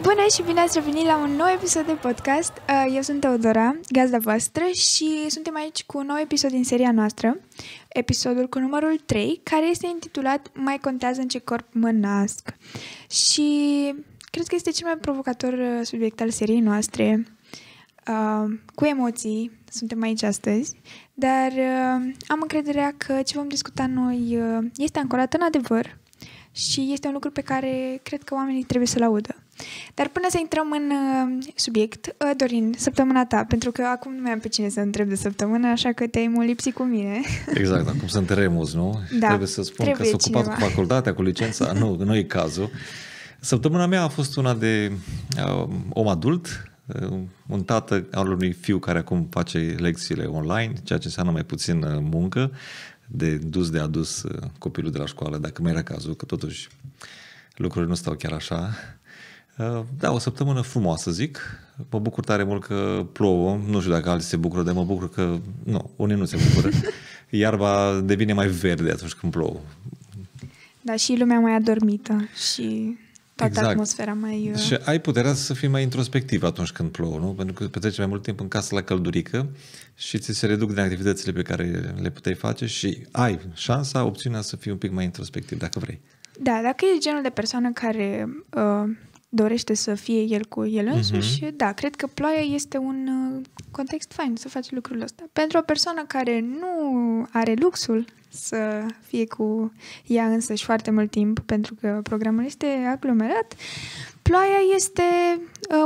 Bună și bine ați revenit la un nou episod de podcast. Eu sunt Teodora, gazda voastră, și suntem aici cu un nou episod din seria noastră, episodul cu numărul 3, care este intitulat Mai contează în ce corp mă nasc. Și cred că este cel mai provocator subiect al seriei noastre, cu emoții. Suntem aici astăzi, dar am încrederea că ce vom discuta noi este ancorat în adevăr și este un lucru pe care cred că oamenii trebuie să-l audă. Dar până să intrăm în subiect, Dorin, săptămâna ta, pentru că acum nu mai am pe cine să întreb de săptămână, așa că te-ai molipsit cu mine. Exact, acum sunt Remus, nu? Da, trebuie să spun că s-a ocupat cu facultatea, cu licența, nu e cazul. Săptămâna mea a fost una de om adult, un tată al unui fiu care acum face lecțiile online, ceea ce înseamnă mai puțin muncă, de dus de adus copilul de la școală, dacă mai era cazul, că totuși lucrurile nu stau chiar așa. Da, o săptămână frumoasă, zic. Mă bucur tare mult că plouă. Nu știu dacă alții se bucură, dar mă bucur că... Nu, unii nu se bucură. Iarba devine mai verde atunci când plouă. Da, și lumea mai adormită și toată atmosfera mai... Și ai puterea să fii mai introspectiv atunci când plouă, nu? Pentru că petreci mai mult timp în casă la căldurică și ți se reduc din activitățile pe care le puteai face și ai șansa, opțiunea să fii un pic mai introspectiv, dacă vrei. Da, dacă ești genul de persoană care... dorește să fie el cu el însuși, da, cred că ploaia este un context fain să faci lucrul ăsta. Pentru o persoană care nu are luxul să fie cu ea însăși foarte mult timp, pentru că programul este aglomerat, ploaia este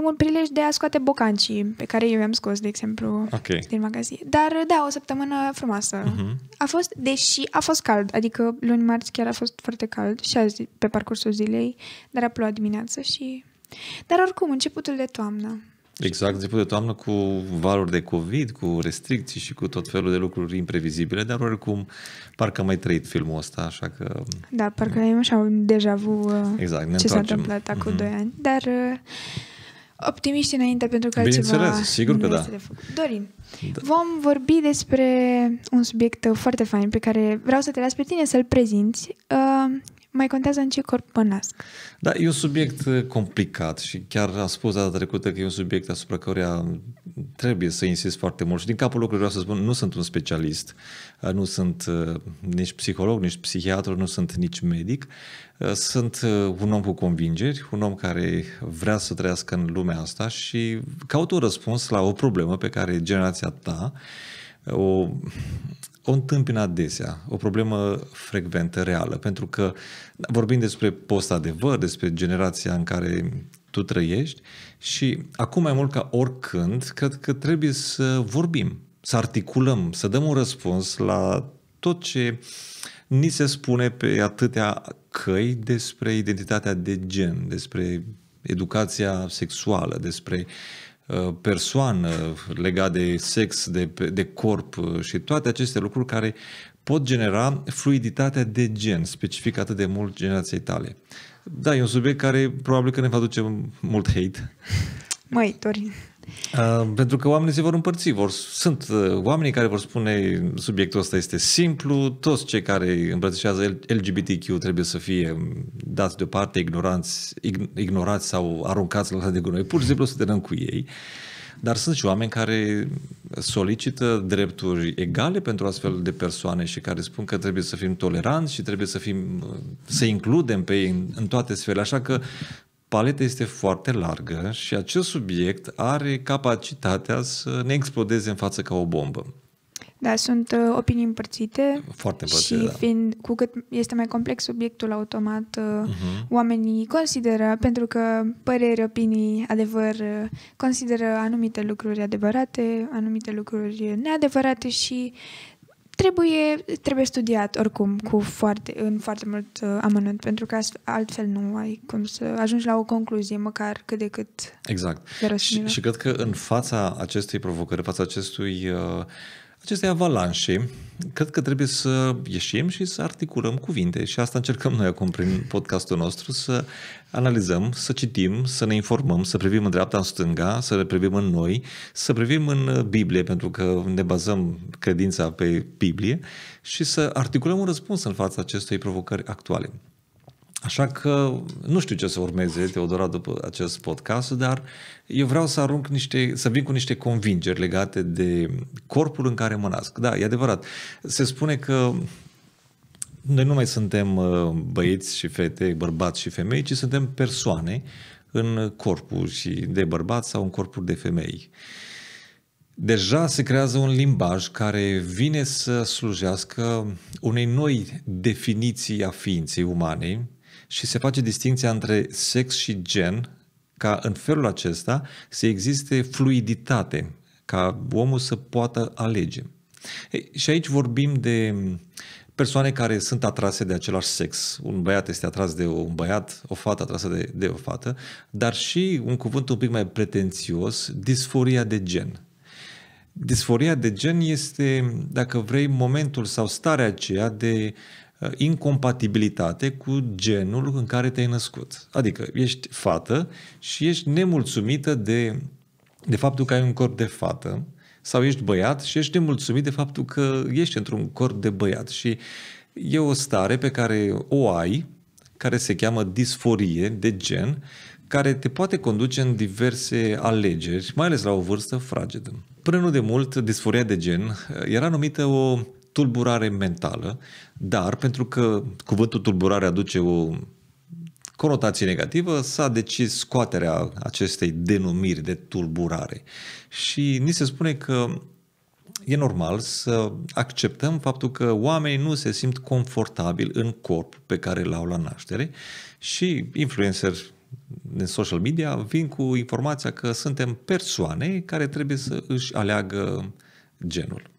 un prilej de a scoate bocancii pe care eu i-am scos, de exemplu, din magazin. Dar, da, o săptămână frumoasă. A fost, deși a fost cald, adică luni, marți chiar a fost foarte cald și azi pe parcursul zilei, dar a plouat dimineața și... Dar oricum, începutul de toamnă. Exact, începutul de toamnă cu valuri de COVID, cu restricții și cu tot felul de lucruri imprevizibile, dar oricum parcă am mai trăit filmul ăsta, așa că... Da, parcă am așa un deja vu exact, ce s-a întâmplat acum 2 ani. Dar optimiști înainte, pentru că bineînțeles, sigur că da. Dorin, vom vorbi despre un subiect foarte fain pe care vreau să te las pe tine să-l prezinți. Mai contează în ce corp mă nasc. Da, e un subiect complicat și chiar am spus data trecută că e un subiect asupra căruia trebuie să insist foarte mult și din capul locului vreau să spun, nu sunt un specialist, nu sunt nici psiholog, nici psihiatru, nu sunt nici medic, sunt un om cu convingeri, un om care vrea să trăiască în lumea asta și caut un răspuns la o problemă pe care generația ta o întâmpină adesea, o problemă frecventă, reală, pentru că vorbim despre post-adevăr, despre generația în care tu trăiești și acum mai mult ca oricând, cred că trebuie să vorbim, să articulăm, să dăm un răspuns la tot ce ni se spune pe atâtea căi despre identitatea de gen, despre educația sexuală, despre persoană, legat de sex, de corp și toate aceste lucruri care pot genera fluiditatea de gen, specific atât de mult generației tale. Da, e un subiect care probabil că ne va duce mult hate. Măi, Dorin. Pentru că oamenii se vor împărți. Sunt oamenii care vor spune subiectul ăsta este simplu, toți cei care îmbrățișează LGBTQ trebuie să fie dați deoparte, ignorați sau aruncați la de gunoi, pur și simplu să terminăm cu ei. Dar sunt și oameni care solicită drepturi egale pentru astfel de persoane și care spun că trebuie să fim toleranți și trebuie să includem pe ei în toate sferele. Așa că paleta este foarte largă și acest subiect are capacitatea să ne explodeze în față ca o bombă. Da, sunt opinii împărțite. Foarte împărțite, și fiind, cu cât este mai complex subiectul, automat oamenii consideră, pentru că păreri, opinii, adevăr, consideră anumite lucruri adevărate, anumite lucruri neadevărate și trebuie studiat oricum în foarte mult amănunt, pentru că altfel nu ai cum să ajungi la o concluzie, măcar cât de cât. Exact. Și cred că în fața acestei provocări, în fața acestei avalanșe, cred că trebuie să ieșim și să articulăm cuvinte și asta încercăm noi acum prin podcastul nostru, să analizăm, să citim, să ne informăm, să privim în dreapta, în stânga, să le privim în noi, să privim în Biblie, pentru că ne bazăm credința pe Biblie și să articulăm un răspuns în fața acestei provocări actuale. Așa că nu știu ce să urmeze, Teodora, după acest podcast, dar eu vreau să vin cu niște convingeri legate de corpul în care mă nasc. Da, e adevărat. Se spune că noi nu mai suntem băieți și fete, bărbați și femei, ci suntem persoane în corpul și de bărbați sau în corpul de femei. Deja se creează un limbaj care vine să slujească unei noi definiții a ființei umane și se face distinția între sex și gen, ca în felul acesta să existe fluiditate, ca omul să poată alege. Și aici vorbim de persoane care sunt atrase de același sex. Un băiat este atras de un băiat, o fată atrasă de o fată, dar și un cuvânt un pic mai pretențios, disforia de gen. Disforia de gen este, dacă vrei, momentul sau starea aceea de incompatibilitate cu genul în care te-ai născut. Adică ești fată și ești nemulțumită de faptul că ai un corp de fată, sau ești băiat și ești nemulțumit de faptul că ești într-un corp de băiat. Și e o stare pe care o ai, care se cheamă disforie de gen, care te poate conduce în diverse alegeri, mai ales la o vârstă fragedă. Până nu de mult, disforia de gen era numită o tulburare mentală, dar pentru că cuvântul tulburare aduce o conotație negativă, s-a decis scoaterea acestei denumiri de tulburare. Și ni se spune că e normal să acceptăm faptul că oamenii nu se simt confortabil în corp pe care l-au la naștere și influenceri din social media vin cu informația că suntem persoane care trebuie să își aleagă genul.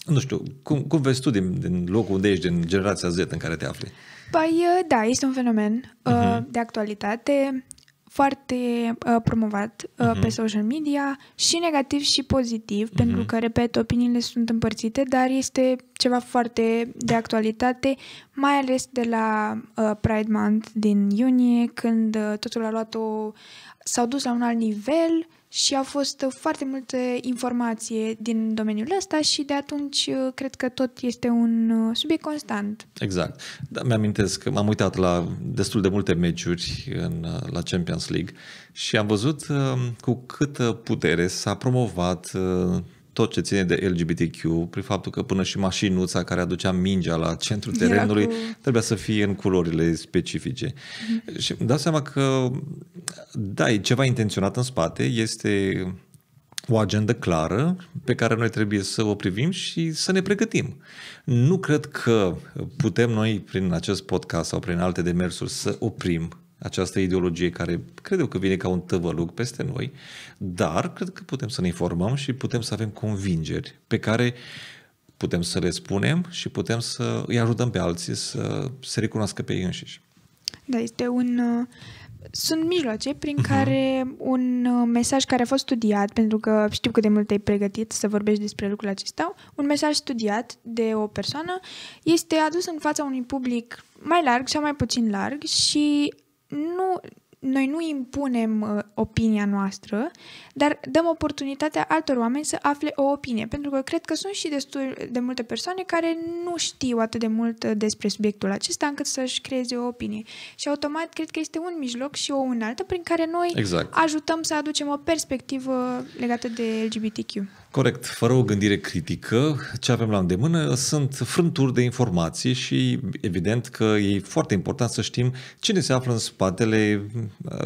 Nu știu, cum vezi tu din locul unde ești, din generația Z în care te afli? Păi, da, este un fenomen de actualitate foarte promovat pe social media, și negativ și pozitiv, pentru că, repet, opiniile sunt împărțite, dar este ceva foarte de actualitate, mai ales de la Pride Month din iunie, când totul s-au dus la un alt nivel și au fost foarte multe informații din domeniul ăsta și de atunci cred că tot este un subiect constant. Exact. Da, mi-amintesc că m-am uitat la destul de multe meciuri la Champions League și am văzut cu câtă putere s-a promovat tot ce ține de LGBTQ, prin faptul că până și mașinuța care aducea mingea la centrul terenului trebuia să fie în culorile specifice. Și îmi dau seama că, da, e ceva intenționat în spate, este o agendă clară pe care noi trebuie să o privim și să ne pregătim. Nu cred că putem noi, prin acest podcast sau prin alte demersuri, să oprim această ideologie care cred eu că vine ca un tăvălug peste noi, dar cred că putem să ne informăm și putem să avem convingeri pe care putem să le spunem și putem să îi ajutăm pe alții să se recunoască pe ei înșiși. Da, sunt mijloace prin care un mesaj care a fost studiat, pentru că știu cât de mult te-ai pregătit să vorbești despre lucrul acesta, un mesaj studiat de o persoană este adus în fața unui public mai larg sau mai puțin larg și noi nu impunem opinia noastră, dar dăm oportunitatea altor oameni să afle o opinie, pentru că cred că sunt și destul de multe persoane care nu știu atât de mult despre subiectul acesta încât să-și creeze o opinie. Și automat cred că este un mijloc și o unealtă prin care noi ajutăm să aducem o perspectivă legată de LGBTQ. Corect. Fără o gândire critică, ce avem la îndemână sunt frânturi de informații și evident că e foarte important să știm cine se află în spatele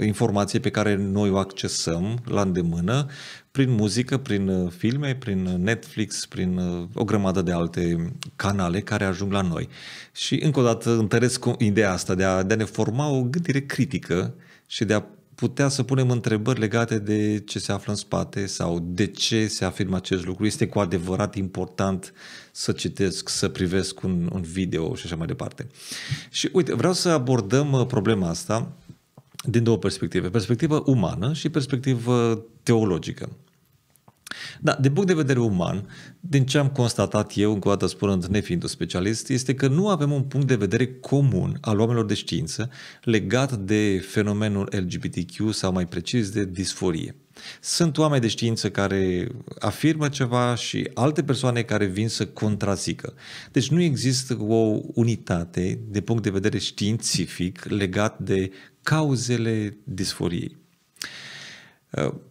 informației pe care noi o accesăm la îndemână prin muzică, prin filme, prin Netflix, prin o grămadă de alte canale care ajung la noi. Și încă o dată întăresc ideea asta de a ne forma o gândire critică și de a putea să punem întrebări legate de ce se află în spate sau de ce se afirmă acest lucru. Este cu adevărat important să citesc, să privesc un video și așa mai departe. Și uite, vreau să abordăm problema asta din două perspective. Perspectivă umană și perspectivă teologică. Da, din punct de vedere uman, din ce am constatat eu, încă o dată spunând, nefiind un specialist, este că nu avem un punct de vedere comun al oamenilor de știință legat de fenomenul LGBTQ sau mai precis de disforie. Sunt oameni de știință care afirmă ceva și alte persoane care vin să contrazică. Deci nu există o unitate de punct de vedere științific legat de cauzele disforiei.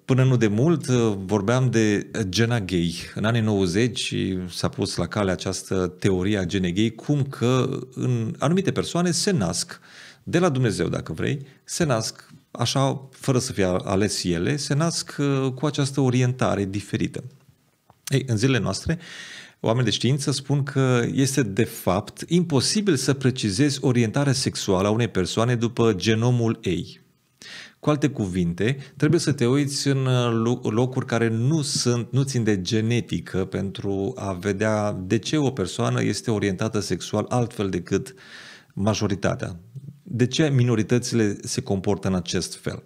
Până nu de mult vorbeam de gena gay. În anii 90 s-a pus la cale această teorie a genei gay, cum că în anumite persoane se nasc de la Dumnezeu, dacă vrei, se nasc așa, fără să fie ales ele, se nasc cu această orientare diferită. Ei, în zilele noastre, oamenii de știință spun că este de fapt imposibil să precizezi orientarea sexuală a unei persoane după genomul ei. Cu alte cuvinte, trebuie să te uiți în locuri care nu țin de genetică pentru a vedea de ce o persoană este orientată sexual altfel decât majoritatea. De ce minoritățile se comportă în acest fel.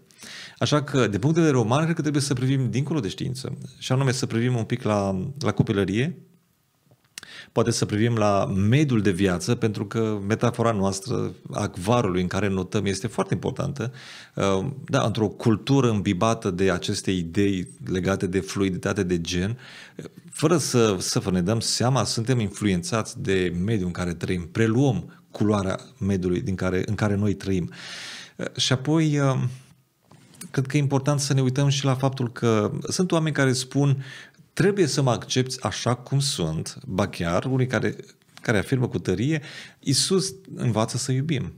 Așa că, de punct de vedere uman, cred că trebuie să privim dincolo de știință. Și anume să privim un pic la copilărie, poate să privim la mediul de viață, pentru că metafora noastră a acvarului în care notăm este foarte importantă. Da, într-o cultură îmbibată de aceste idei legate de fluiditate de gen, fără să ne dăm seama, suntem influențați de mediul în care trăim, preluăm culoarea mediului în care noi trăim. Și apoi, cred că e important să ne uităm și la faptul că sunt oameni care spun trebuie să mă accepți așa cum sunt, ba chiar unii care afirmă cu tărie, Iisus învață să iubim.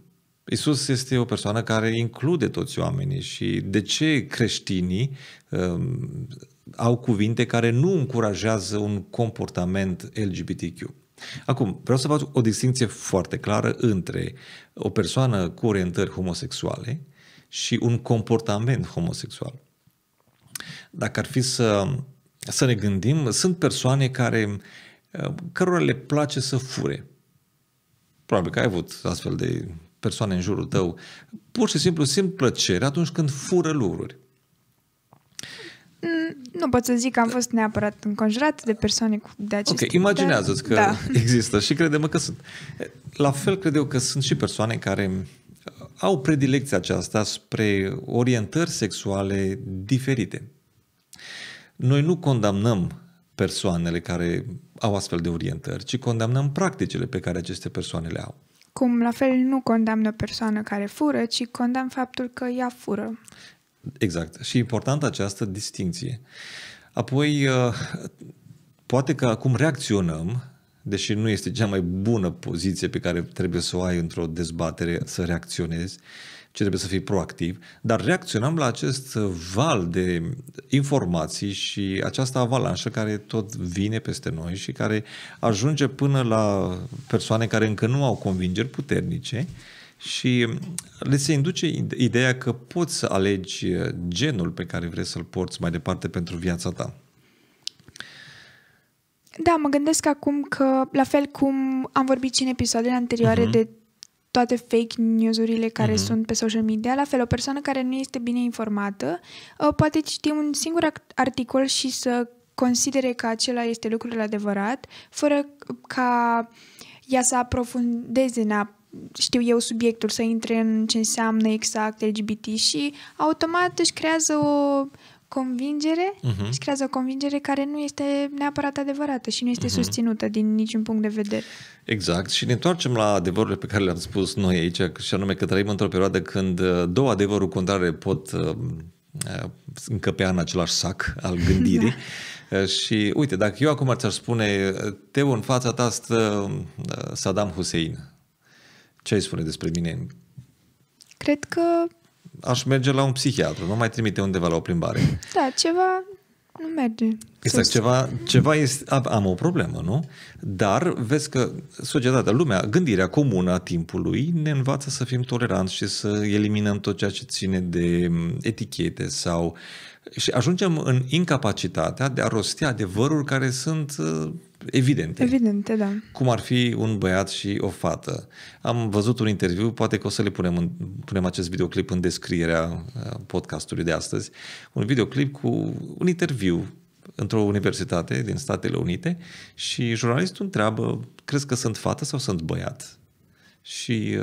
Iisus este o persoană care include toți oamenii și de ce creștinii au cuvinte care nu încurajează un comportament LGBTQ? Acum, vreau să fac o distinție foarte clară între o persoană cu orientări homosexuale și un comportament homosexual. Dacă ar fi să ne gândim, sunt persoane cărora le place să fure. Probabil că ai avut astfel de persoane în jurul tău. Pur și simplu simt plăcere atunci când fură lucruri. Nu pot să zic că am fost neapărat înconjurat de persoane de acest tip. Ok, imaginează-ți că există și crede-mă că sunt. La fel cred eu că sunt și persoane care au predilecția aceasta spre orientări sexuale diferite. Noi nu condamnăm persoanele care au astfel de orientări, ci condamnăm practicile pe care aceste persoane le au. Cum la fel nu condamnă o persoană care fură, ci condamn faptul că ea fură. Exact. Și importantă această distinție. Apoi, poate că acum reacționăm, deși nu este cea mai bună poziție pe care trebuie să o ai într-o dezbatere, să reacționezi, ci trebuie să fii proactiv, dar reacționăm la acest val de informații și această avalanșă care tot vine peste noi și care ajunge până la persoane care încă nu au convingeri puternice și le se induce ideea că poți să alegi genul pe care vrei să-l porți mai departe pentru viața ta. Da, mă gândesc acum că, la fel cum am vorbit și în episoadele anterioare de toate fake news-urile care sunt pe social media, la fel, o persoană care nu este bine informată poate citi un singur articol și să considere că acela este lucrul adevărat, fără ca ea să aprofundeze știu eu, subiectul, să intre în ce înseamnă exact LGBT și automat își creează o convingere, își creează o convingere care nu este neapărat adevărată și nu este susținută din niciun punct de vedere. Exact. Și ne întoarcem la adevărurile pe care le-am spus noi aici, și anume că trăim într-o perioadă când două adevăruri contrare pot încăpea în același sac al gândirii. Da. Și uite, dacă eu acum ți-aș spune, Teo, în fața ta stă Saddam Hussein, ce ai spune despre mine? Cred că aș merge la un psihiatru, nu mai trimite undeva la o plimbare. Da, ceva nu merge. Exact, ceva este, am o problemă, nu? Dar vezi că societatea, lumea, gândirea comună a timpului ne învață să fim toleranți și să eliminăm tot ceea ce ține de etichete și ajungem în incapacitatea de a rosti adevăruri care sunt evidente. Evidente, da. Cum ar fi un băiat și o fată. Am văzut un interviu, poate că o să le punem acest videoclip în descrierea podcastului de astăzi, un videoclip cu un interviu într-o universitate din Statele Unite și jurnalistul întreabă, crezi că sunt fată sau sunt băiat? Și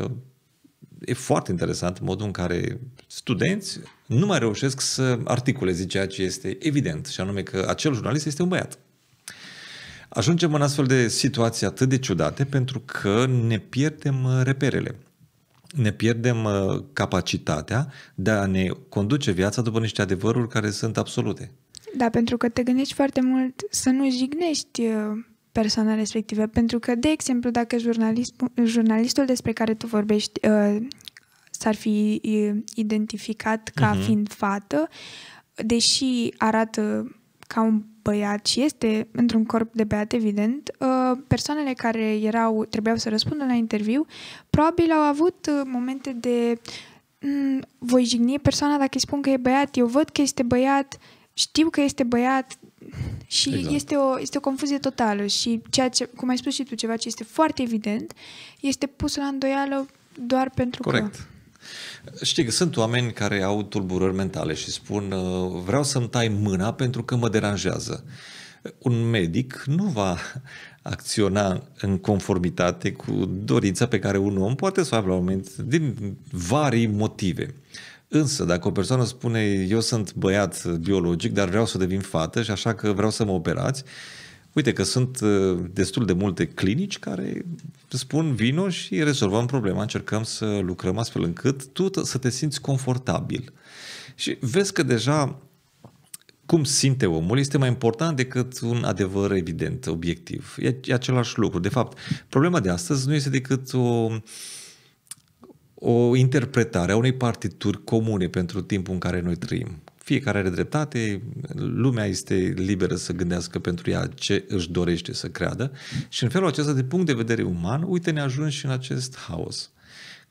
e foarte interesant modul în care studenți nu mai reușesc să articuleze ceea ce este evident, și anume că acel jurnalist este un băiat. Ajungem în astfel de situații atât de ciudate pentru că ne pierdem reperele. Ne pierdem capacitatea de a ne conduce viața după niște adevăruri care sunt absolute. Da, pentru că te gândești foarte mult să nu jignești persoana respectivă. Pentru că, de exemplu, dacă jurnalistul despre care tu vorbești s-ar fi identificat ca fiind fată, deși arată ca un băiat și este într-un corp de băiat, evident, persoanele care trebuiau să răspundă la interviu probabil au avut momente de voi jigni persoana dacă îi spun că e băiat, eu văd că este băiat, știu că este băiat și exact. Este o confuzie totală și ceea ce, cum ai spus și tu, ceva ce este foarte evident, este pus la îndoială doar pentru Corect. că... Știi că sunt oameni care au tulburări mentale și spun vreau să-mi tai mâna pentru că mă deranjează. Un medic nu va acționa în conformitate cu dorința pe care un om poate să o aibă la un moment din vari motive. Însă, dacă o persoană spune eu sunt băiat biologic, dar vreau să devin fată și așa că vreau să mă operați, uite că sunt destul de multe clinici care spun vino și rezolvăm problema, încercăm să lucrăm astfel încât tu să te simți confortabil. Și vezi că deja cum simte omul este mai important decât un adevăr evident, obiectiv. E același lucru. De fapt, problema de astăzi nu este decât o interpretare a unei partituri comune pentru timpul în care noi trăim. Fiecare are dreptate, lumea este liberă să gândească pentru ea ce își dorește să creadă și în felul acesta, de punct de vedere uman, uite, ne ajungi și în acest haos.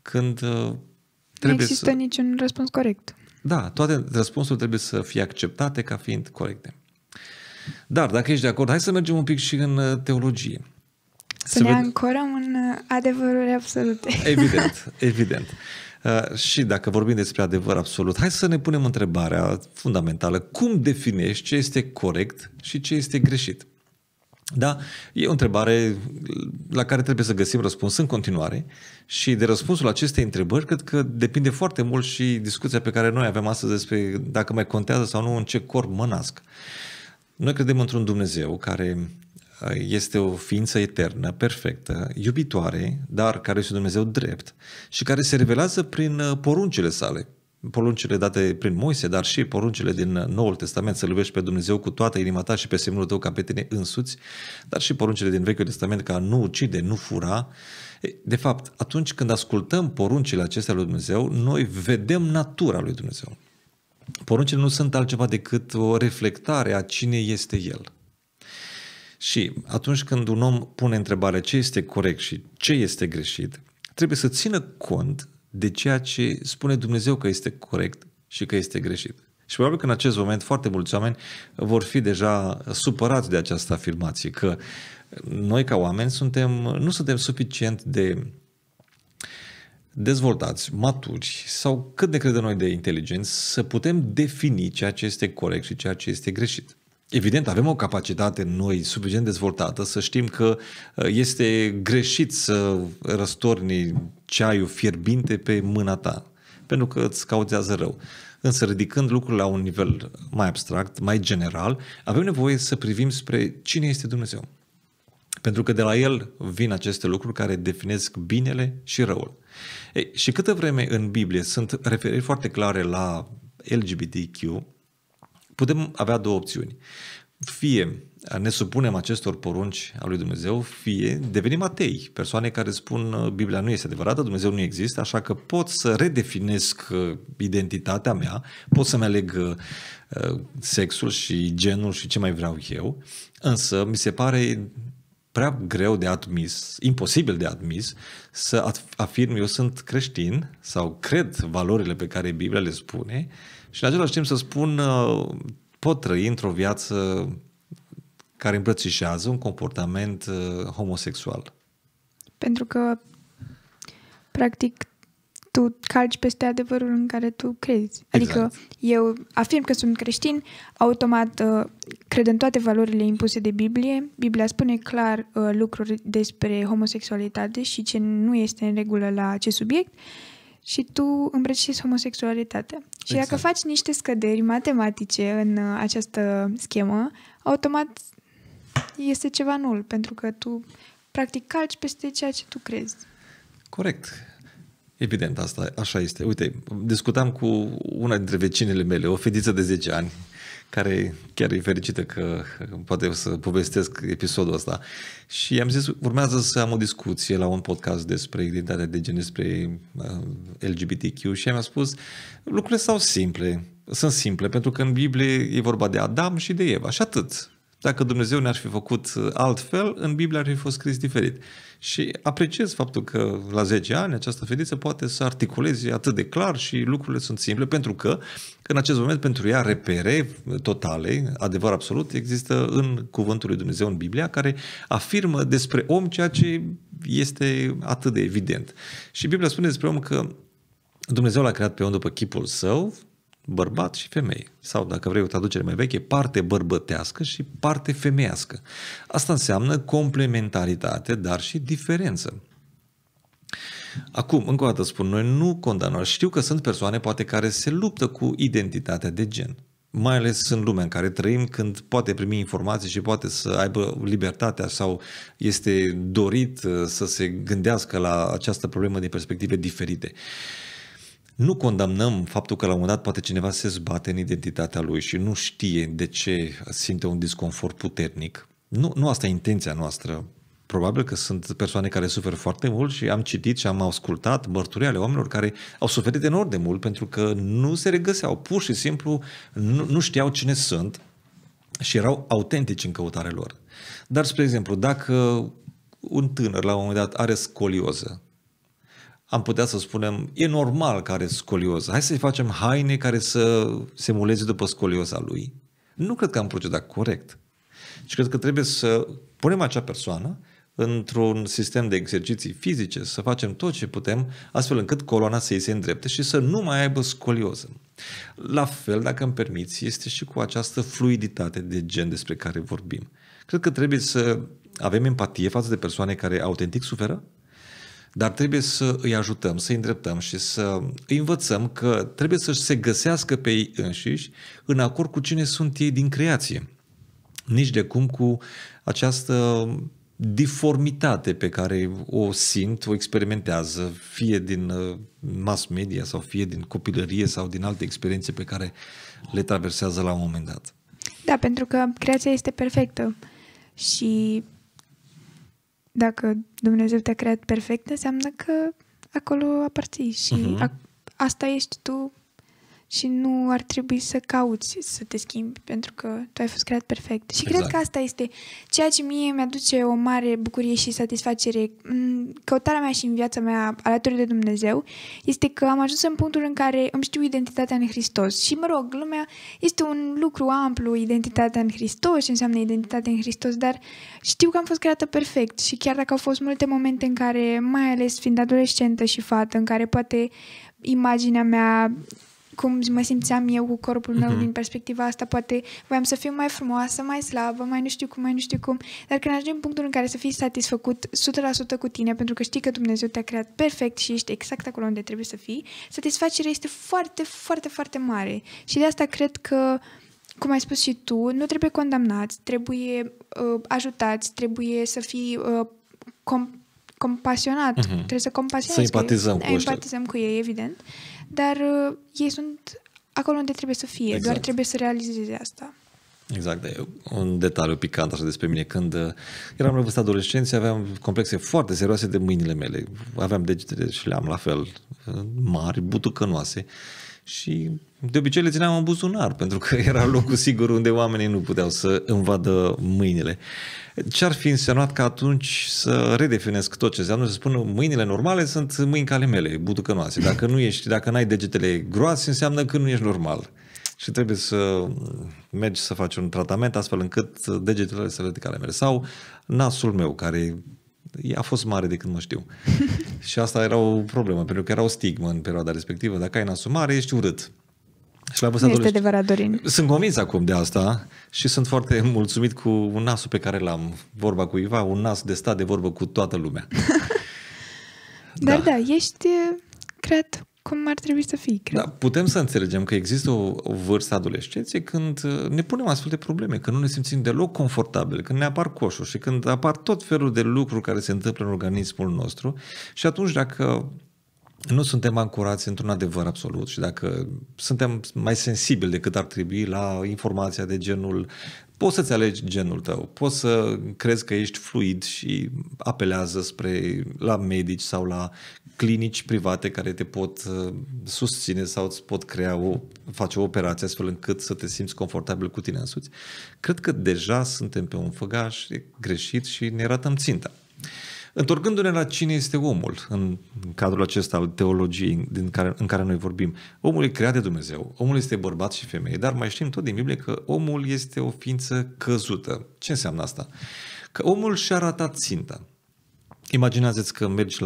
Când nu există niciun răspuns corect. Da, toate răspunsurile trebuie să fie acceptate ca fiind corecte. Dar, dacă ești de acord, hai să mergem un pic și în teologie. Să ne ancorăm în adevăruri absolute. Evident. Și dacă vorbim despre adevăr absolut, hai să ne punem întrebarea fundamentală. Cum definești ce este corect și ce este greșit? Da? E o întrebare la care trebuie să găsim răspuns în continuare și de răspunsul acestei întrebări cred că depinde foarte mult și discuția pe care noi avem astăzi despre dacă mai contează sau nu în ce corp mă nasc. Noi credem într-un Dumnezeu care este o ființă eternă, perfectă, iubitoare, dar care este un Dumnezeu drept și care se revelează prin poruncile sale. Poruncile date prin Moise, dar și poruncile din Noul Testament, să-L iubești pe Dumnezeu cu toată inima ta și pe semenul tău ca pe tine însuți, dar și poruncile din Vechiul Testament ca nu ucide, nu fura. De fapt, atunci când ascultăm poruncile acestea lui Dumnezeu, noi vedem natura lui Dumnezeu. Poruncile nu sunt altceva decât o reflectare a cine este El. Și atunci când un om pune întrebarea ce este corect și ce este greșit, trebuie să țină cont de ceea ce spune Dumnezeu că este corect și că este greșit. Și probabil că în acest moment foarte mulți oameni vor fi deja supărați de această afirmație, că noi ca oameni nu suntem suficient de dezvoltați, maturi sau cât ne credem noi de inteligenți să putem defini ceea ce este corect și ceea ce este greșit. Evident, avem o capacitate noi suficient dezvoltată să știm că este greșit să răstorni ceaiul fierbinte pe mâna ta, pentru că îți cauzează rău. Însă, ridicând lucrurile la un nivel mai abstract, mai general, avem nevoie să privim spre cine este Dumnezeu. Pentru că de la El vin aceste lucruri care definesc binele și răul. Și câtă vreme în Biblie sunt referiri foarte clare la LGBTQ, putem avea două opțiuni. Fie ne supunem acestor porunci a lui Dumnezeu, fie devenim atei, persoane care spun Biblia nu este adevărată, Dumnezeu nu există, așa că pot să redefinesc identitatea mea, pot să-mi aleg sexul și genul și ce mai vreau eu, însă mi se pare prea greu de admis, imposibil de admis, să afirm eu sunt creștin sau cred valorile pe care Biblia le spune și în același timp să spun pot trăi într-o viață care îmbrățișează un comportament homosexual. Pentru că, practic, tu calci peste adevărul în care tu crezi. Adică Exact. eu afirm că sunt creștin, automat cred în toate valorile impuse de Biblie. Biblia spune clar lucruri despre homosexualitate și ce nu este în regulă la acest subiect și tu îmbrățișezi homosexualitatea. Și Exact. dacă faci niște scăderi matematice în această schemă, automat este ceva nul, pentru că tu practic calci peste ceea ce tu crezi. Corect. Evident, asta așa este. Uite, discutam cu una dintre vecinele mele, o fetiță de 10 ani, care chiar e fericită că poate o să povestesc episodul ăsta. Și i-am zis, urmează să am o discuție la un podcast despre identitatea de gen, despre LGBTQ și mi-a spus, lucrurile sunt simple, pentru că în Biblie e vorba de Adam și de Eva și atât. Dacă Dumnezeu ne-ar fi făcut altfel, în Biblie ar fi fost scris diferit. Și apreciez faptul că la 10 ani această fetiță poate să articuleze atât de clar și lucrurile sunt simple, pentru că în acest moment pentru ea repere totale, adevăr absolut, există în cuvântul lui Dumnezeu în Biblia, care afirmă despre om ceea ce este atât de evident. Și Biblia spune despre om că Dumnezeu l-a creat pe om după chipul său, bărbat și femeie. Sau, dacă vrei o traducere mai veche, parte bărbătească și parte femeiască. Asta înseamnă complementaritate, dar și diferență. Acum, încă o dată spun, noi nu condamnăm. Știu că sunt persoane poate care se luptă cu identitatea de gen. Mai ales în lumea în care trăim, când poate primi informații și poate să aibă libertatea sau este dorit să se gândească la această problemă din perspective diferite. Nu condamnăm faptul că la un moment dat poate cineva se zbate în identitatea lui și nu știe de ce simte un disconfort puternic. Nu asta e intenția noastră. Probabil că sunt persoane care suferă foarte mult și am citit și am ascultat mărturii ale oamenilor care au suferit enorm de mult pentru că nu se regăseau, pur și simplu nu știau cine sunt și erau autentici în căutarea lor. Dar, spre exemplu, dacă un tânăr la un moment dat are scolioză, am putea să spunem, e normal că are scolioză. Hai să-i facem haine care să se muleze după scolioza lui. Nu cred că am procedat corect. Și cred că trebuie să punem acea persoană într-un sistem de exerciții fizice, să facem tot ce putem, astfel încât coloana să-i se îndrepte și să nu mai aibă scolioză. La fel, dacă îmi permiți, este și cu această fluiditate de gen despre care vorbim. Cred că trebuie să avem empatie față de persoane care autentic suferă, dar trebuie să îi ajutăm, să îi îndreptăm și să îi învățăm că trebuie să se găsească pe ei înșiși în acord cu cine sunt ei din creație. Nici de cum cu această diformitate pe care o simt, o experimentează, fie din mass media sau fie din copilărie sau din alte experiențe pe care le traversează la un moment dat. Da, pentru că creația este perfectă și dacă Dumnezeu te-a creat perfect, înseamnă că acolo aparții și asta ești tu și nu ar trebui să cauți să te schimbi, pentru că tu ai fost creat perfect. Și cred că asta este ceea ce mie mi-aduce o mare bucurie și satisfacere în căutarea mea și în viața mea alături de Dumnezeu, este că am ajuns în punctul în care îmi știu identitatea în Hristos. Și mă rog, lumea este un lucru amplu, identitatea în Hristos, ce înseamnă identitatea în Hristos, dar știu că am fost creată perfect și chiar dacă au fost multe momente în care, mai ales fiind adolescentă și fată, în care poate imaginea mea, cum mă simțeam eu cu corpul meu din perspectiva asta, poate voiam să fiu mai frumoasă, mai slabă, mai nu știu cum, dar când ajungi în punctul în care să fii satisfăcut 100% cu tine, pentru că știi că Dumnezeu te-a creat perfect și ești exact acolo unde trebuie să fii, satisfacerea este foarte, foarte, foarte mare. Și de asta cred că, cum ai spus și tu, nu trebuie condamnați, trebuie ajutați, trebuie să fii compasionat, trebuie să compasionezi. Să empatizăm cu ăștia. Empatizăm cu ei, evident. Dar ei sunt acolo unde trebuie să fie, exact. Doar trebuie să realizeze asta. Exact, e un detaliu picant așa despre mine. Când eram la vârsta adolescenței, aveam complexe foarte serioase de mâinile mele. Aveam degetele și le-am la fel mari, butucănoase. Și de obicei le țineam în buzunar, pentru că era locul sigur unde oamenii nu puteau să îmi vadă mâinile. Ce-ar fi însemnat ca atunci să redefinesc tot ce înseamnă, să spun mâinile normale sunt mâini ca ale mele, butucănoase. Dacă n-ai degetele groase, înseamnă că nu ești normal. Și trebuie să mergi să faci un tratament astfel încât degetele să le ca ale mele. Sau nasul meu, care a fost mare de când mă știu. Și asta era o problemă, pentru că era o stigmă în perioada respectivă. Dacă ai nasul mare, ești urât. Și la nu este adevărat, Dorin. Sunt convins acum de asta și sunt foarte mulțumit cu un nasul pe care l-am, vorba cuiva, un nas de stat de vorbă cu toată lumea. Dar da, ești creat cum ar trebui să fii, cred. Da, putem să înțelegem că există o vârstă adolescenței când ne punem astfel de probleme, când nu ne simțim deloc confortabil, când ne apar coșuri și când apar tot felul de lucruri care se întâmplă în organismul nostru și atunci dacă nu suntem ancorați într-un adevăr absolut și dacă suntem mai sensibili decât ar trebui la informația de genul poți să-ți alegi genul tău, poți să crezi că ești fluid și apelează la medici sau la clinici private care te pot susține sau îți pot face o operație astfel încât să te simți confortabil cu tine însuți. Cred că deja suntem pe un făgaș greșit și ne ratăm ținta. Întorcându-ne la cine este omul în cadrul acesta al teologiei în care noi vorbim, omul e creat de Dumnezeu, omul este bărbat și femeie, dar mai știm tot din Biblie că omul este o ființă căzută. Ce înseamnă asta? Că omul și-a ratat ținta. Imaginează-ți că mergi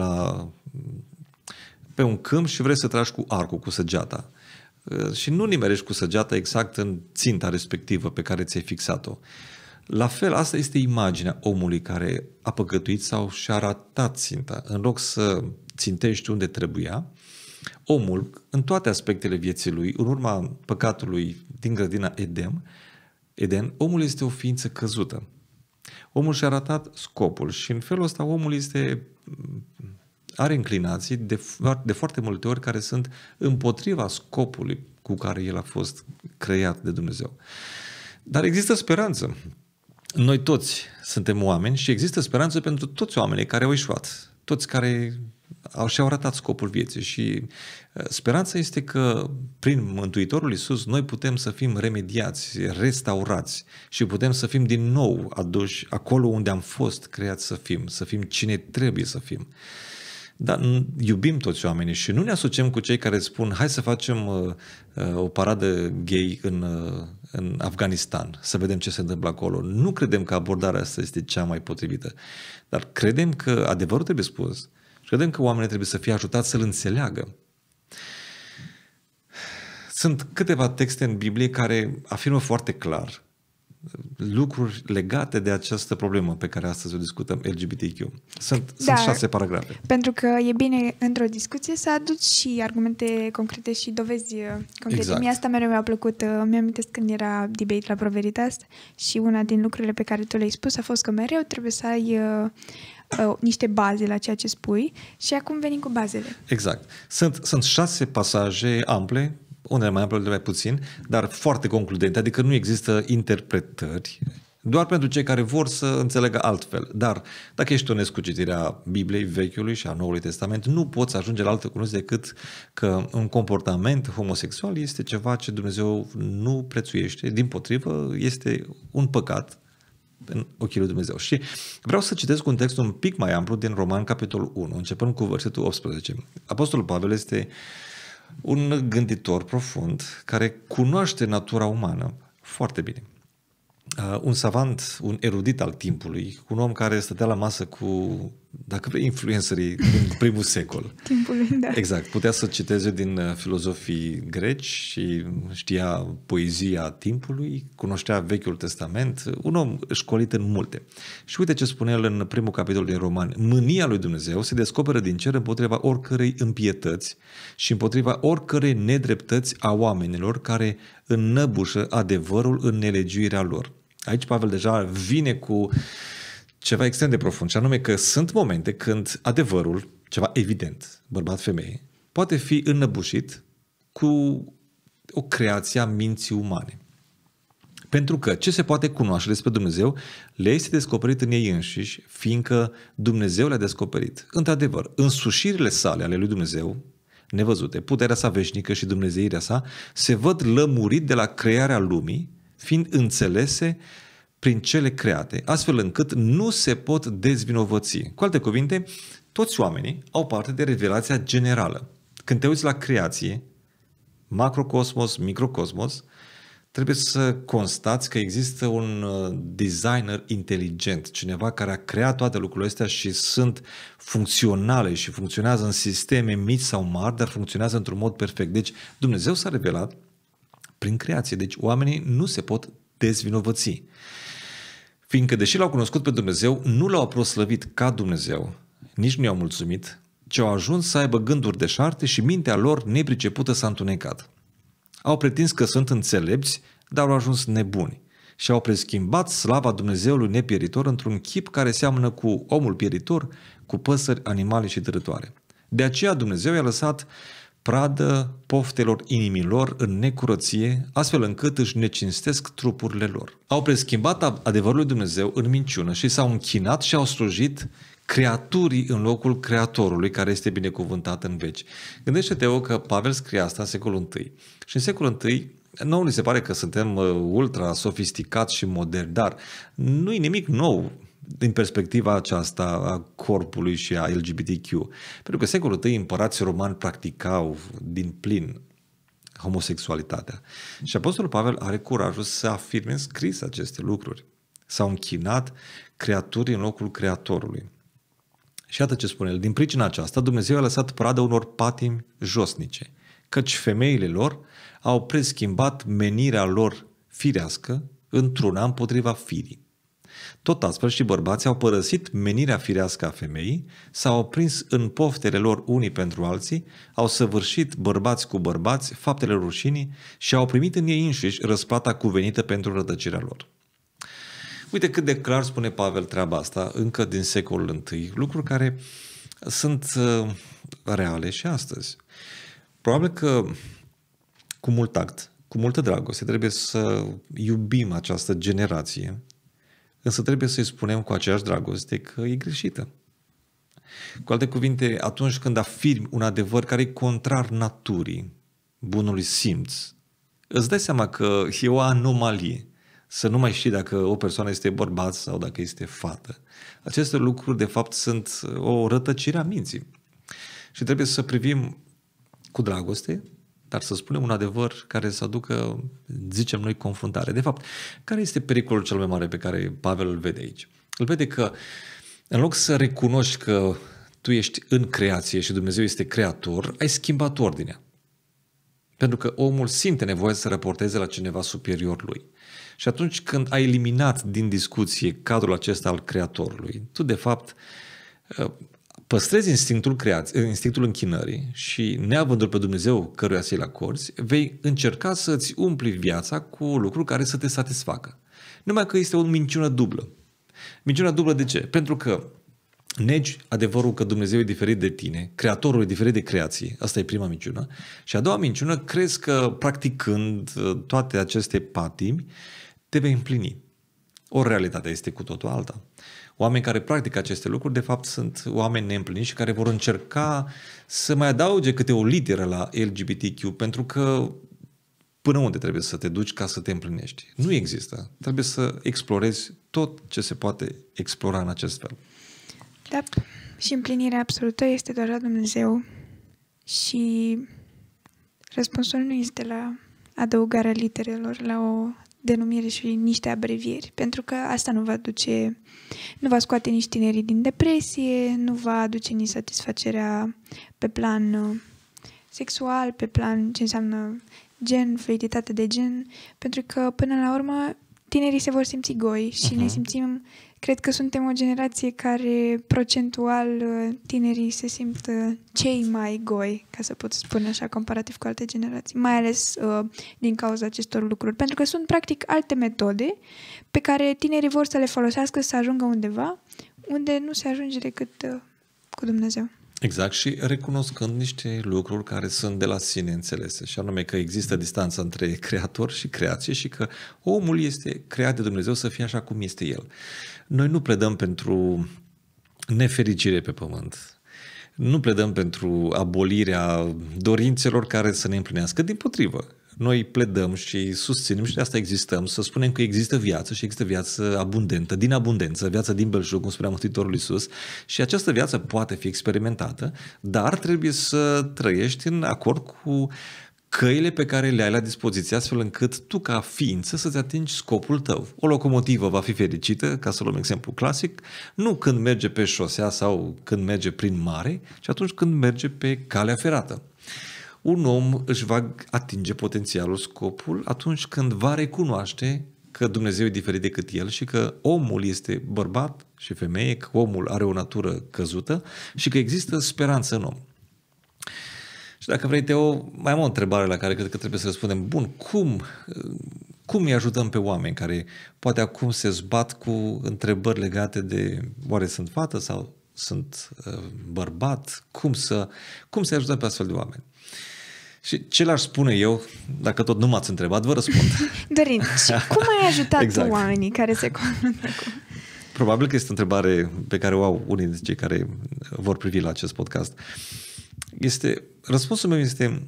pe un câmp și vrei să tragi cu arcul, cu săgeata. Și nu nimerești cu săgeata exact în ținta respectivă pe care ți-ai fixat-o. La fel, asta este imaginea omului care a păcătuit sau și-a ratat ținta. În loc să țintești unde trebuia, omul, în toate aspectele vieții lui, în urma păcatului din grădina Eden, omul este o ființă căzută. Omul și-a ratat scopul și în felul ăsta omul are inclinații de foarte multe ori care sunt împotriva scopului cu care el a fost creat de Dumnezeu. Dar există speranță. Noi toți suntem oameni și există speranță pentru toți oamenii care au eșuat, toți care și-au ratat scopul vieții și speranța este că prin Mântuitorul Iisus noi putem să fim remediați, restaurați și putem să fim din nou aduși acolo unde am fost creați să fim cine trebuie să fim. Dar iubim toți oamenii și nu ne asociem cu cei care spun hai să facem o paradă gay în Afganistan, să vedem ce se întâmplă acolo. Nu credem că abordarea asta este cea mai potrivită, dar credem că adevărul trebuie spus și credem că oamenii trebuie să fie ajutați să-l înțeleagă. Sunt câteva texte în Biblie care afirmă foarte clar lucruri legate de această problemă pe care astăzi o discutăm, LGBTQ. Sunt 6 paragrafe. Pentru că e bine într-o discuție să aduci și argumente concrete și dovezi concrete. Exact. Mie asta mereu mi-a plăcut. Mi-amintesc când era debate la Proveritas și una din lucrurile pe care tu le-ai spus a fost că mereu trebuie să ai niște baze la ceea ce spui și acum venim cu bazele. Exact. Sunt 6 pasaje ample, unele mai ample, unele mai puțin, dar foarte concludente, adică nu există interpretări, doar pentru cei care vor să înțelegă altfel. Dar dacă ești onest cu citirea Bibliei Vechiului și a Noului Testament, nu poți ajunge la altă concluzie decât că un comportament homosexual este ceva ce Dumnezeu nu prețuiește, dimpotrivă este un păcat în ochii lui Dumnezeu. Și vreau să citesc un text un pic mai amplu din Roman, capitolul 1, începând cu versetul 18. Apostolul Pavel este un gânditor profund care cunoaște natura umană foarte bine. Un savant, un erudit al timpului, un om care stătea la masă cu, dacă vrei, influencerii din primul secol. Timpului, da. Exact. Putea să citeze din filozofii greci și știa poezia timpului, cunoștea Vechiul Testament, un om școlit în multe. Și uite ce spune el în primul capitol din Romani. Mânia lui Dumnezeu se descoperă din cer împotriva oricărei impietăți și împotriva oricărei nedreptăți a oamenilor care înnăbușă adevărul în nelegiuirea lor. Aici Pavel deja vine cu ceva extrem de profund, și anume că sunt momente când adevărul, ceva evident, bărbat-femeie, poate fi înnăbușit cu o creație a minții umane. Pentru că ce se poate cunoaște despre Dumnezeu le este descoperit în ei înșiși, fiindcă Dumnezeu le-a descoperit. Într-adevăr, însușirile sale ale lui Dumnezeu, nevăzute, puterea sa veșnică și dumnezeirea sa, se văd lămurit de la crearea lumii, fiind înțelese prin cele create, astfel încât nu se pot dezvinovăți. Cu alte cuvinte, toți oamenii au parte de revelația generală. Când te uiți la creație, macrocosmos, microcosmos, trebuie să constați că există un designer inteligent, cineva care a creat toate lucrurile astea și sunt funcționale și funcționează în sisteme mici sau mari, dar funcționează într-un mod perfect. Deci Dumnezeu s-a revelat prin creație, deci oamenii nu se pot dezvinovăți. Fiindcă, deși l-au cunoscut pe Dumnezeu, nu l-au proslăvit ca Dumnezeu, nici nu i-au mulțumit, ci au ajuns să aibă gânduri deșarte și mintea lor nepricepută s-a întunecat. Au pretins că sunt înțelepți, dar au ajuns nebuni și au preschimbat slava Dumnezeului nepieritor într-un chip care seamănă cu omul pieritor, cu păsări, animale și târătoare. De aceea Dumnezeu i-a lăsat pradă poftelor inimilor în necurăție, astfel încât își necinstesc trupurile lor. Au preschimbat adevărul lui Dumnezeu în minciună și s-au închinat și au slujit creaturii în locul Creatorului, care este binecuvântat în veci. Gândește-te că Pavel scrie asta în secolul I. Și în secolul I, nouă ni se pare că suntem ultra sofisticați și moderni, dar nu e nimic nou din perspectiva aceasta a corpului și a LGBTQ. Pentru că secolul I împărații romani practicau din plin homosexualitatea. Și Apostolul Pavel are curajul să afirme în scris aceste lucruri. S-au închinat creaturii în locul Creatorului. Și iată ce spune el. Din pricina aceasta, Dumnezeu a lăsat pradă unor patimi josnice, căci femeile lor au preschimbat menirea lor firească într-una împotriva firii. Tot astfel și bărbații au părăsit menirea firească a femeii, s-au prins în poftele lor unii pentru alții, au săvârșit bărbați cu bărbați faptele rușinii și au primit în ei înșiși răsplata cuvenită pentru rătăcirea lor. Uite cât de clar spune Pavel treaba asta încă din secolul I, lucruri care sunt reale și astăzi. Probabil că cu mult tact, cu multă dragoste trebuie să iubim această generație, însă trebuie să-i spunem cu aceeași dragoste că e greșită. Cu alte cuvinte, atunci când afirmi un adevăr care e contrar naturii, bunului simț, îți dai seama că e o anomalie. Să nu mai știi dacă o persoană este bărbat sau dacă este fată. Aceste lucruri, de fapt, sunt o rătăcire a minții. Și trebuie să privim cu dragoste, dar să spunem un adevăr care să aducă, zicem noi, confruntare. De fapt, care este pericolul cel mai mare pe care Pavel îl vede aici? Îl vede că, în loc să recunoști că tu ești în creație și Dumnezeu este creator, ai schimbat ordinea. Pentru că omul simte nevoie să raporteze la cineva superior lui. Și atunci când ai eliminat din discuție cadrul acesta al Creatorului, tu de fapt păstrezi instinctul închinării și neavându-l pe Dumnezeu căruia să-i acorzi, vei încerca să-ți umpli viața cu lucruri care să te satisfacă. Numai că este o minciună dublă. Minciună dublă de ce? Pentru că negi adevărul că Dumnezeu e diferit de tine, Creatorul e diferit de creație, asta e prima minciună, și a doua minciună, crezi că practicând toate aceste patimi, te vei împlini. O realitate este cu totul alta. Oameni care practică aceste lucruri, de fapt, sunt oameni neîmpliniți și care vor încerca să mai adauge câte o literă la LGBTQ, pentru că până unde trebuie să te duci ca să te împlinești? Nu există. Trebuie să explorezi tot ce se poate explora în acest fel. Da, și împlinirea absolută este doar la Dumnezeu și răspunsul nu este la adăugarea literelor, la o denumire și niște abrevieri, pentru că asta nu va scoate nici tinerii din depresie, nu va aduce nici satisfacerea pe plan sexual, pe plan ce înseamnă gen, fluiditate de gen, pentru că până la urmă tinerii se vor simți goi și ne simțim, cred că suntem o generație care procentual tinerii se simt cei mai goi, ca să pot spune așa, comparativ cu alte generații, mai ales din cauza acestor lucruri, pentru că sunt practic alte metode pe care tinerii vor să le folosească să ajungă undeva unde nu se ajunge decât cu Dumnezeu. Exact, și recunoscând niște lucruri care sunt de la sine înțelese, și anume că există distanța între creator și creație și că omul este creat de Dumnezeu să fie așa cum este el. Noi nu pledăm pentru nefericire pe pământ. Nu pledăm pentru abolirea dorințelor care să ne împlinească. Dimpotrivă, noi pledăm și susținem și de asta existăm, să spunem că există viață și există viață abundentă, din abundență, viața din belșug, cum spunea Mântuitorul Iisus, și această viață poate fi experimentată, dar trebuie să trăiești în acord cu căile pe care le ai la dispoziție, astfel încât tu ca ființă să-ți atingi scopul tău. O locomotivă va fi fericită, ca să luăm exemplu clasic, nu când merge pe șosea sau când merge prin mare, ci atunci când merge pe calea ferată. Un om își va atinge potențialul, scopul, atunci când va recunoaște că Dumnezeu e diferit decât el și că omul este bărbat și femeie, că omul are o natură căzută și că există speranță în om. Și dacă vrei, Teo, mai am o întrebare la care cred că trebuie să răspundem. Bun, cum îi ajutăm pe oameni care poate acum se zbat cu întrebări legate de oare sunt fată sau sunt bărbat? Cum să ajutăm pe astfel de oameni? Și ce le-aș spune eu, dacă tot nu m-ați întrebat, vă răspund. Dorin, cum ai ajutat exact. Oamenii care se confruntă cu... Probabil că este o întrebare pe care o au unii dintre cei care vor privi la acest podcast. Răspunsul meu este: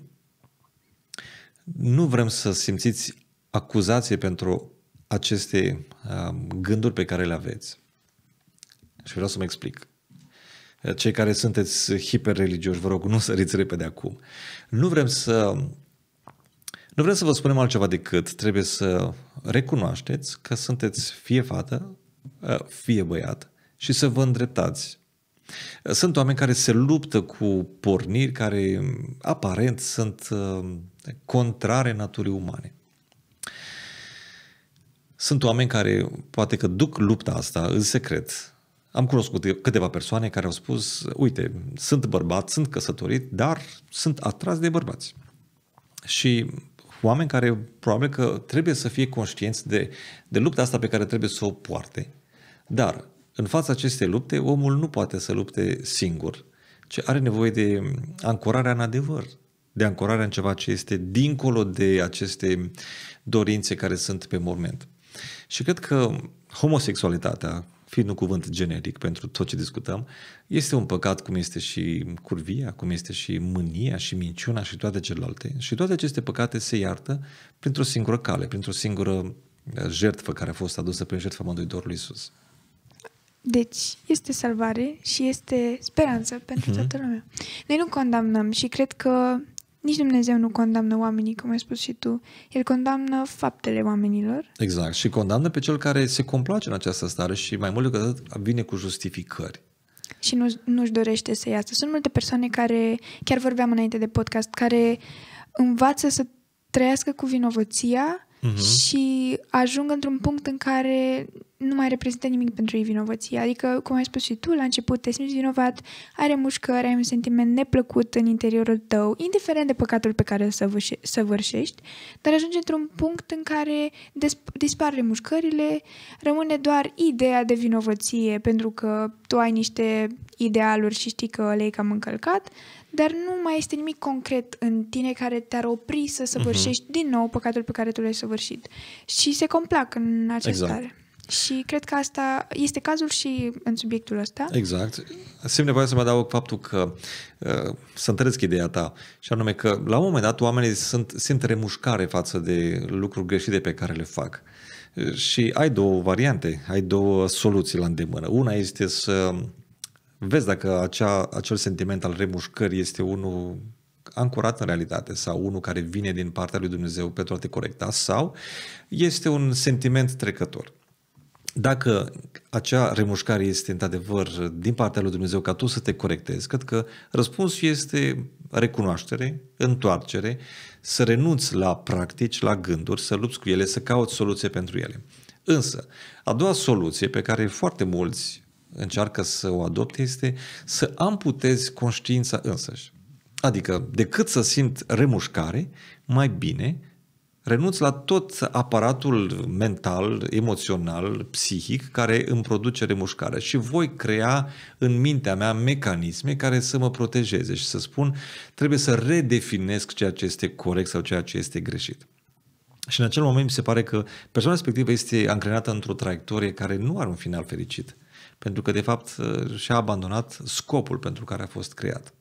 nu vrem să simțiți acuzație pentru aceste gânduri pe care le aveți. Și vreau să mă explic. Cei care sunteți hiperreligioși, vă rog, nu săriți repede acum. Nu vrem să vă spunem altceva decât trebuie să recunoașteți că sunteți fie fată, fie băiat și să vă îndreptați. Sunt oameni care se luptă cu porniri care aparent sunt contrare naturii umane. Sunt oameni care poate că duc lupta asta în secret. Am cunoscut câteva persoane care au spus: uite, sunt bărbat, sunt căsătorit, dar sunt atras de bărbați. Și oameni care probabil că trebuie să fie conștienți de lupta asta pe care trebuie să o poarte. Dar în fața acestei lupte, omul nu poate să lupte singur, ci are nevoie de ancorarea în adevăr, de ancorarea în ceva ce este dincolo de aceste dorințe care sunt pe moment. Și cred că homosexualitatea, fiind un cuvânt generic pentru tot ce discutăm, este un păcat, cum este și curvia, cum este și mânia și minciuna și toate celelalte. Și toate aceste păcate se iartă printr-o singură cale, printr-o singură jertfă care a fost adusă prin jertfa Mântuitorului Iisus. Deci, este salvare și este speranță pentru toată lumea. Noi nu condamnăm și cred că nici Dumnezeu nu condamnă oamenii, cum ai spus și tu. El condamnă faptele oamenilor. Exact. Și condamnă pe cel care se complace în această stare și mai mult decât atât vine cu justificări. Și nu-și dorește să iasă. Sunt multe persoane care, chiar vorbeam înainte de podcast, care învață să trăiască cu vinovăția și ajung într-un punct în care nu mai reprezintă nimic pentru ei vinovăția. Adică, cum ai spus și tu, la început te simți vinovat, ai remușcări, ai un sentiment neplăcut în interiorul tău, indiferent de păcatul pe care îl săvârșești, dar ajungi într-un punct în care dispar remușcările, rămâne doar ideea de vinovăție, pentru că tu ai niște idealuri și știi că le-ai cam încălcat, dar nu mai este nimic concret în tine care te-ar opri să săvârșești din nou păcatul pe care tu l-ai săvârșit. Și se complac în această stare. Și cred că asta este cazul și în subiectul ăsta. Exact. Simt nevoie să mă adaug faptul că să întăresc ideea ta, și anume că la un moment dat oamenii simt remușcare față de lucruri greșite pe care le fac. Și ai două variante, ai două soluții la îndemână. Una este să vezi dacă acel sentiment al remușcării este unul ancorat în realitate sau unul care vine din partea lui Dumnezeu pentru a te corecta, sau este un sentiment trecător. Dacă acea remușcare este într-adevăr din partea lui Dumnezeu ca tu să te corectezi, cred că răspunsul este recunoaștere, întoarcere, să renunți la practici, la gânduri, să lupți cu ele, să cauți soluție pentru ele. Însă, a doua soluție pe care foarte mulți încearcă să o adopte este să amputezi conștiința însăși. Adică, decât să simt remușcare, mai bine renunț la tot aparatul mental, emoțional, psihic care îmi produce remușcare și voi crea în mintea mea mecanisme care să mă protejeze și să spun trebuie să redefinesc ceea ce este corect sau ceea ce este greșit. Și în acel moment mi se pare că persoana respectivă este angrenată într-o traiectorie care nu are un final fericit, pentru că de fapt și-a abandonat scopul pentru care a fost creat.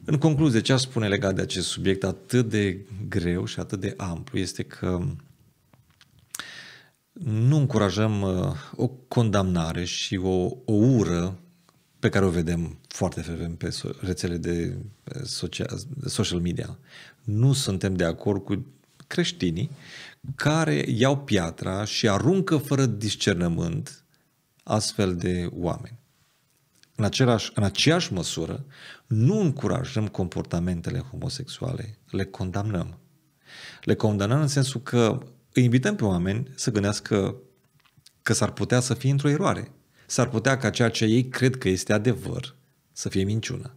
În concluzie, ce aș spune legat de acest subiect atât de greu și atât de amplu este că nu încurajăm o condamnare și o ură pe care o vedem foarte frecvent pe rețele de social media. nu suntem de acord cu creștinii care iau piatra și aruncă fără discernământ astfel de oameni. În aceeași măsură, nu încurajăm comportamentele homosexuale, le condamnăm. Le condamnăm în sensul că îi invităm pe oameni să gândească că s-ar putea să fie într-o eroare. S-ar putea ca ceea ce ei cred că este adevăr să fie minciună.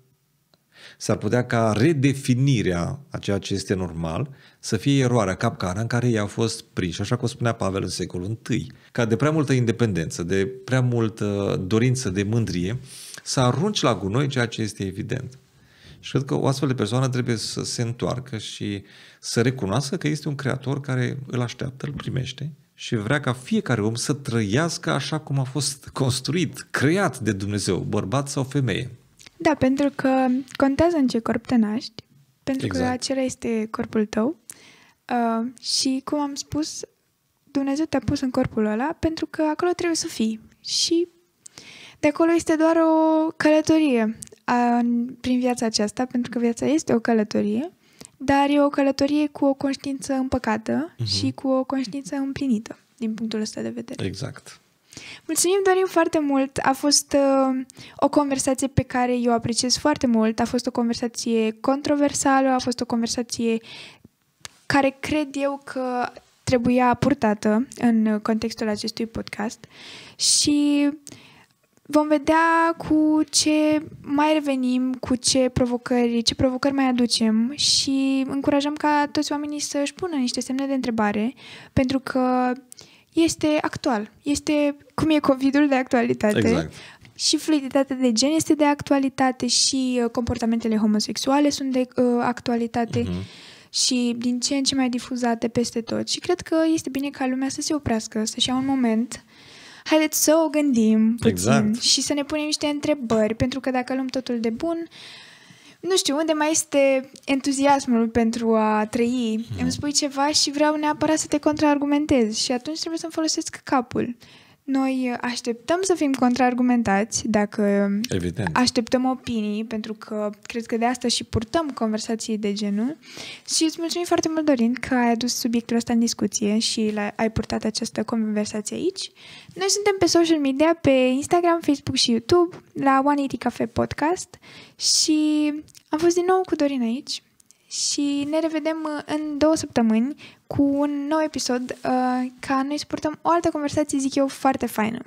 S-ar putea ca redefinirea a ceea ce este normal să fie eroarea, capcana în care ei au fost prinși, așa cum spunea Pavel în secolul I, ca de prea multă independență, de prea multă dorință de mândrie, să arunci la gunoi ceea ce este evident. Și cred că o astfel de persoană trebuie să se întoarcă și să recunoască că este un creator care îl așteaptă, îl primește și vrea ca fiecare om să trăiască așa cum a fost construit, creat de Dumnezeu, bărbat sau femeie. Da, pentru că contează în ce corp te naști, pentru că acela este corpul tău și, cum am spus, Dumnezeu te-a pus în corpul ăla pentru că acolo trebuie să fii și de acolo este doar o călătorie prin viața aceasta, pentru că viața este o călătorie, dar e o călătorie cu o conștiință împăcată și cu o conștiință împlinită, din punctul ăsta de vedere. Exact. Mulțumim, Dorin, foarte mult. A fost o conversație pe care eu o apreciez foarte mult. A fost o conversație controversală, a fost o conversație care cred eu că trebuia purtată în contextul acestui podcast și vom vedea cu ce mai revenim, cu ce provocări mai aducem și încurajăm ca toți oamenii să-și pună niște semne de întrebare, pentru că este actual. Este, cum e COVID-ul, de actualitate. Exact. Și fluiditatea de gen este de actualitate și comportamentele homosexuale sunt de actualitate și din ce în ce mai difuzate peste tot. Și cred că este bine ca lumea să se oprească, să-și ia un moment. Haideți să o gândim puțin și să ne punem niște întrebări, pentru că dacă luăm totul de bun, nu știu, unde mai este entuziasmul pentru a trăi? Îmi spui ceva și vreau neapărat să te contraargumentez și atunci trebuie să-mi folosesc capul. Noi așteptăm să fim contraargumentați dacă așteptăm opinii, pentru că cred că de asta și purtăm conversații de genul. Și îți mulțumim foarte mult, Dorin, că ai adus subiectul ăsta în discuție și ai purtat această conversație aici. Noi suntem pe social media, pe Instagram, Facebook și YouTube, la 180 Cafe Podcast și am fost din nou cu Dorin aici. Și ne revedem în 2 săptămâni cu un nou episod ca noi să purtăm o altă conversație, zic eu, foarte faină.